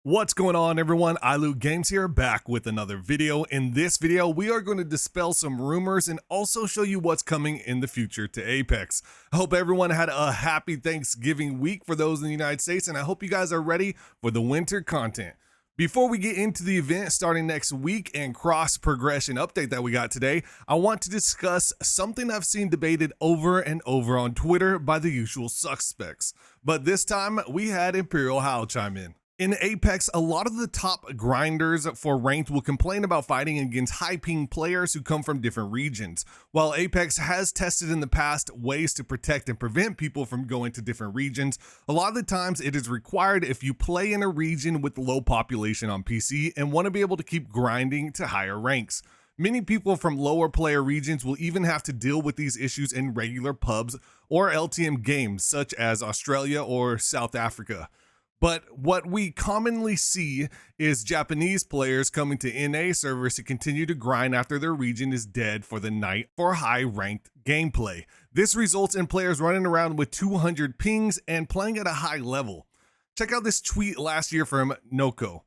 What's going on, everyone? iLoot Games here, back with another video. In this video, we are going to dispel some rumors and also show you what's coming in the future to Apex. I hope everyone had a happy Thanksgiving week for those in the United States, and I hope you guys are ready for the winter content. Before we get into the event starting next week and cross progression update that we got today, I want to discuss something I've seen debated over and over on Twitter by the usual suspects. But this time, we had Imperialhal chime in. In Apex, a lot of the top grinders for ranked will complain about fighting against high ping players who come from different regions. While Apex has tested in the past ways to protect and prevent people from going to different regions, a lot of the times it is required if you play in a region with low population on PC and want to be able to keep grinding to higher ranks. Many people from lower player regions will even have to deal with these issues in regular pubs or LTM games such as Australia or South Africa. But what we commonly see is Japanese players coming to NA servers to continue to grind after their region is dead for the night for high ranked gameplay. This results in players running around with 200 pings and playing at a high level. Check out this tweet last year from Noko.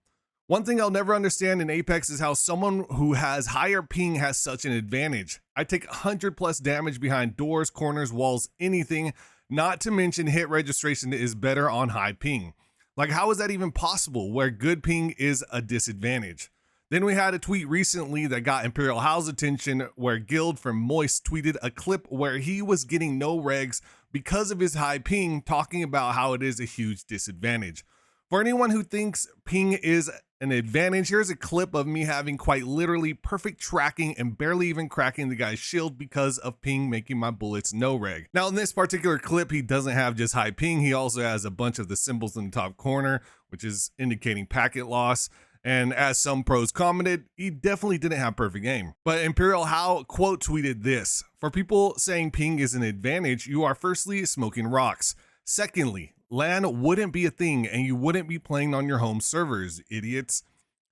One thing I'll never understand in Apex is how someone who has higher ping has such an advantage. I take 100 plus damage behind doors, corners, walls, anything, not to mention hit registration is better on high ping. Like, how is that even possible where good ping is a disadvantage? Then we had a tweet recently that got Imperialhal's attention where Guild from Moist tweeted a clip where he was getting no regs because of his high ping, talking about how it is a huge disadvantage. For anyone who thinks ping is an advantage, here's a clip of me having quite literally perfect tracking and barely even cracking the guy's shield because of ping making my bullets no reg. Now in this particular clip, he doesn't have just high ping, he also has a bunch of the symbols in the top corner, which is indicating packet loss. And as some pros commented, he definitely didn't have perfect aim. But Imperialhal quote tweeted this: "For people saying ping is an advantage, you are firstly smoking rocks. Secondly, LAN wouldn't be a thing and you wouldn't be playing on your home servers, idiots."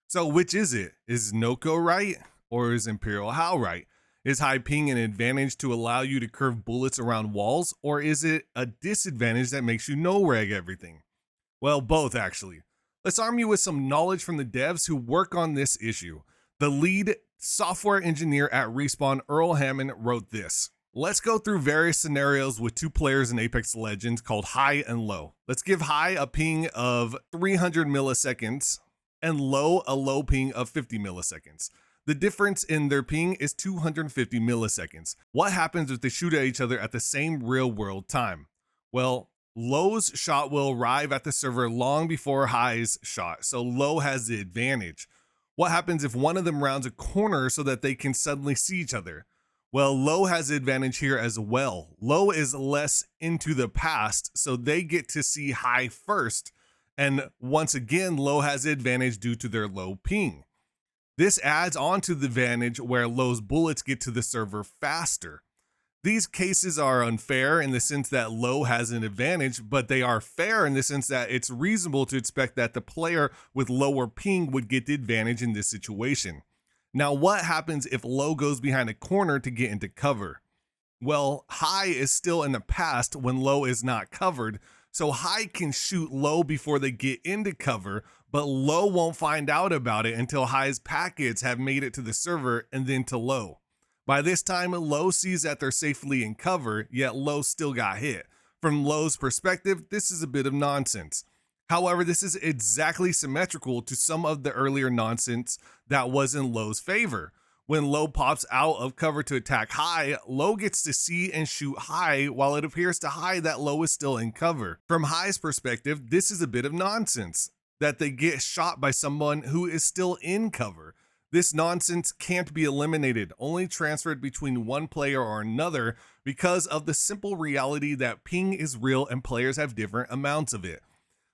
So which is it? Is Noko right? Or is Imperialhal right? Is high ping an advantage to allow you to curve bullets around walls? Or is it a disadvantage that makes you no reg everything? Well, both actually. Let's arm you with some knowledge from the devs who work on this issue. The lead software engineer at Respawn, Earl Hammond, wrote this: "Let's go through various scenarios with two players in Apex Legends called High and Low. Let's give High a ping of 300 milliseconds and Low a low ping of 50 milliseconds. The difference in their ping is 250 milliseconds. What happens if they shoot at each other at the same real world time? Well, Low's shot will arrive at the server long before High's shot, so Low has the advantage. What happens if one of them rounds a corner so that they can suddenly see each other? Well, Low has the advantage here as well. Low is less into the past, so they get to see High first. And once again, Low has the advantage due to their low ping. This adds on to the advantage where Low's bullets get to the server faster. These cases are unfair in the sense that Low has an advantage, but they are fair in the sense that it's reasonable to expect that the player with lower ping would get the advantage in this situation. Now, what happens if Low goes behind a corner to get into cover? Well, High is still in the past when Low is not covered, so High can shoot Low before they get into cover, but Low won't find out about it until High's packets have made it to the server and then to Low. By this time, Low sees that they're safely in cover, yet Low still got hit. From Low's perspective, this is a bit of nonsense. However, this is exactly symmetrical to some of the earlier nonsense that was in Low's favor. When Low pops out of cover to attack High, Low gets to see and shoot High while it appears to High that Low is still in cover. From High's perspective, this is a bit of nonsense, that they get shot by someone who is still in cover. This nonsense can't be eliminated, only transferred between one player or another because of the simple reality that ping is real and players have different amounts of it.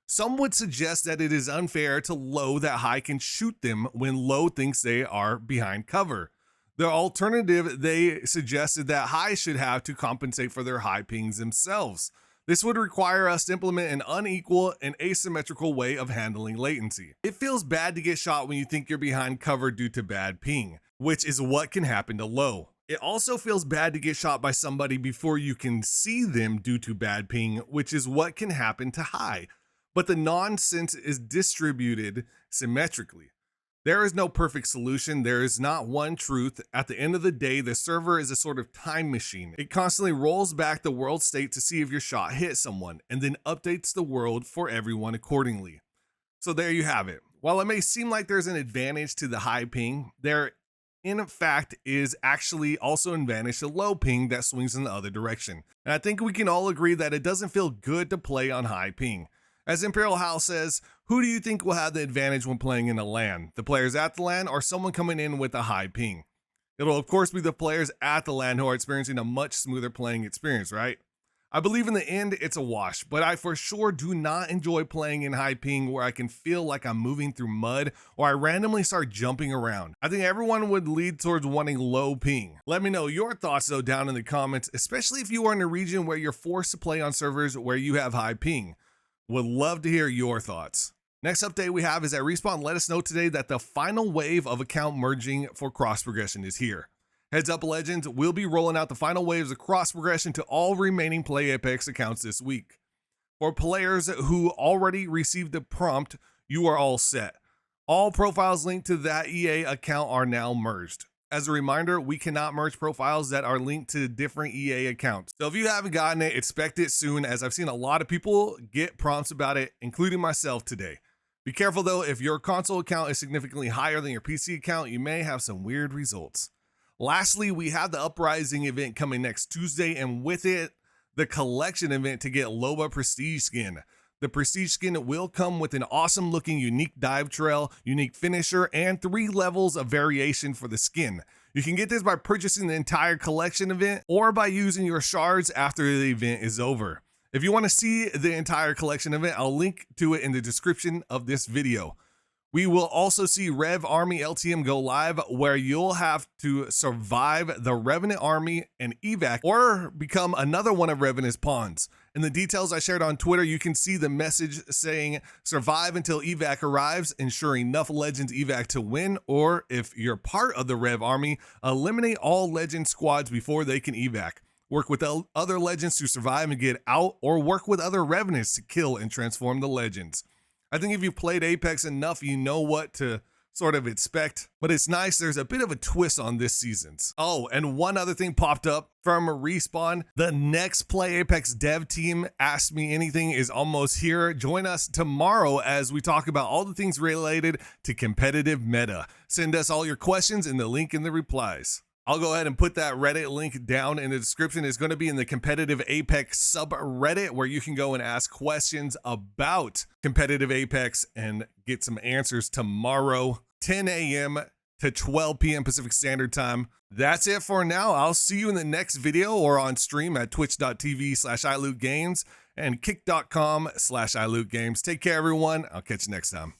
Some would suggest that it is unfair to Low that High can shoot them when Low thinks they are behind cover. The alternative, they suggested that High should have to compensate for their high pings themselves. This would require us to implement an unequal and asymmetrical way of handling latency. It feels bad to get shot when you think you're behind cover due to bad ping, which is what can happen to Low. It also feels bad to get shot by somebody before you can see them due to bad ping, which is what can happen to High. but the nonsense is distributed symmetrically. There is no perfect solution. There is not one truth. At the end of the day, the server is a sort of time machine. It constantly rolls back the world state to see if your shot hit someone, and then updates the world for everyone accordingly. So there you have it. While it may seem like there's an advantage to the high ping, there in fact is actually also an advantage to low ping that swings in the other direction. And I think we can all agree that it doesn't feel good to play on high ping. As Imperialhal says, who do you think will have the advantage when playing in a LAN? The players at the LAN or someone coming in with a high ping? It'll of course be the players at the LAN who are experiencing a much smoother playing experience, right? I believe in the end it's a wash, but I for sure do not enjoy playing in high ping where I can feel like I'm moving through mud or I randomly start jumping around. I think everyone would lead towards wanting low ping. Let me know your thoughts though down in the comments, especially if you are in a region where you're forced to play on servers where you have high ping. Would love to hear your thoughts. Next update we have is that Respawn let us know today that the final wave of account merging for cross progression is here. Heads up Legends, we'll be rolling out the final waves of cross progression to all remaining Play Apex accounts this week. For players who already received the prompt, you are all set. All profiles linked to that EA account are now merged. As a reminder, we cannot merge profiles that are linked to different EA accounts. So if you haven't gotten it, expect it soon, as I've seen a lot of people get prompts about it, including myself today. Be careful though, if your console account is significantly higher than your PC account, you may have some weird results. Lastly, we have the Uprising event coming next Tuesday, and with it, the collection event to get Loba Prestige skin. The Prestige skin will come with an awesome looking unique dive trail, unique finisher, and 3 levels of variation for the skin. You can get this by purchasing the entire collection event or by using your shards after the event is over. If you want to see the entire collection event, I'll link to it in the description of this video. We will also see Rev Army LTM go live, where you'll have to survive the Revenant Army and evac or become another one of Revenant's pawns. In the details I shared on Twitter, you can see the message saying survive until evac arrives, ensure enough Legends evac to win, or if you're part of the Rev Army, eliminate all Legend squads before they can evac. Work with other Legends to survive and get out, or work with other Revenants to kill and transform the Legends. I think if you've played Apex enough, you know what to sort of expect, but it's nice. There's a bit of a twist on this season's. Oh, and one other thing popped up from Respawn. The next Play Apex dev team, Ask Me Anything, is almost here. Join us tomorrow as we talk about all the things related to competitive meta. Send us all your questions in the link in the replies. I'll go ahead and put that Reddit link down in the description. It's going to be in the competitive Apex subreddit, where you can go and ask questions about competitive Apex and get some answers tomorrow, 10 a.m. to 12 p.m. Pacific Standard Time. That's it for now. I'll see you in the next video or on stream at twitch.tv/ilootgames and kick.com/ilootgames. Take care, everyone. I'll catch you next time.